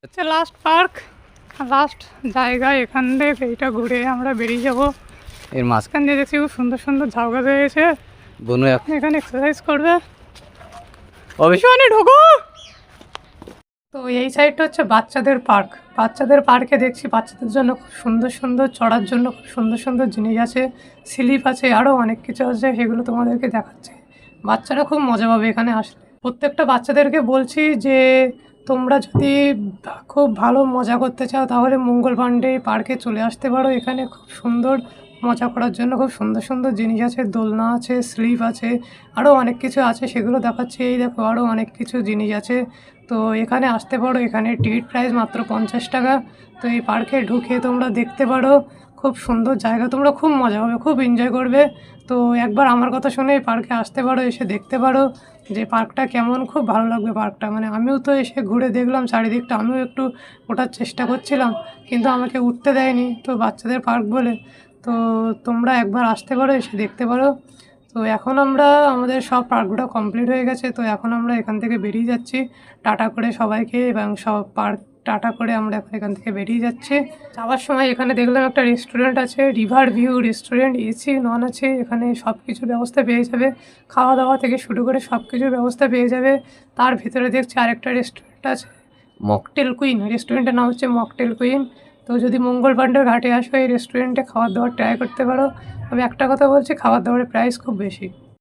হচ্ছে last park, last জায়গা। এখান থেকে এইটা ঘুরে আমরা বেরিয়ে যাব। এর মাঝখান দিয়ে দেখছি খুব সুন্দর সুন্দর ঝাউ গাছ হয়েছে। বনু এখানে এক্সারসাইজ করবে, অবশ্যই ঢোকো। তো এই সাইডটা হচ্ছে বাচ্চাদের পার্ক। বাচ্চাদের পার্কে দেখছি বাচ্চাদের জন্য খুব সুন্দর সুন্দর চড়ার জন্য খুব সুন্দর সুন্দর জিনিস আছে, স্লিপ আছে, আরও অনেক কিছু আছে, সেগুলো তোমাদেরকে দেখাচ্ছে। বাচ্চারা খুব মজা পাবে এখানে আসলে। প্রত্যেকটা বাচ্চাদেরকে বলছি যে তোমরা যদি খুব ভালো মজা করতে চাও তাহলে মঙ্গল পাণ্ডে পার্কে চলে আসতে পারো। এখানে খুব সুন্দর মজা করার জন্য খুব সুন্দর সুন্দর জিনিস আছে, দোলনা আছে, স্লিপ আছে, আরও অনেক কিছু আছে, সেগুলো দেখাচ্ছি। এই দেখো আরও অনেক কিছু জিনিস আছে। তো এখানে আসতে পারো। এখানে টিকিট প্রাইস মাত্র 50 টাকা। তো এই পার্কে ঢুকে তোমরা দেখতে পারো, খুব সুন্দর জায়গা, তোমরা খুব মজা হবে, খুব এনজয় করবে। তো একবার আমার কথা শুনে এই পার্কে আসতে পারো, এসে দেখতে পারো যে পার্কটা কেমন। খুব ভালো লাগবে পার্কটা। মানে আমিও তো এসে ঘুরে দেখলাম চারিদিকটা, আমিও একটু ওঠার চেষ্টা করছিলাম কিন্তু আমাকে উঠতে দেয়নি, তো বাচ্চাদের পার্ক বলে। তো তোমরা একবার আসতে পারো, এসে দেখতে পারো। তো এখন আমরা আমাদের সব পার্কগুলো কমপ্লিট হয়ে গেছে। তো এখন আমরা এখান থেকে বেরিয়ে যাচ্ছি টাটা করে সবাইকে, এবং সব পার্ক টাটা করে আমরা এখন এখান থেকে বেরিয়ে যাচ্ছি। যাওয়ার সময় এখানে দেখলাম একটা রেস্টুরেন্ট আছে, river view restaurant, AC non আছে। এখানে সব কিছুর ব্যবস্থা পেয়ে যাবে, খাওয়া দাওয়া থেকে শুরু করে সব কিছুর ব্যবস্থা পেয়ে যাবে। তার ভিতরে দেখছি আরেকটা রেস্টুরেন্ট আছে, মকটেল কুইন। রেস্টুরেন্টের নাম হচ্ছে মকটেল কুইন। তো যদি মঙ্গল পাণ্ডের ঘাটে আসো এই রেস্টুরেন্টে খাবার দাবার ট্রাই করতে পারো। আমি একটা কথা বলছি, খাবার দাবারের প্রাইস খুব বেশি।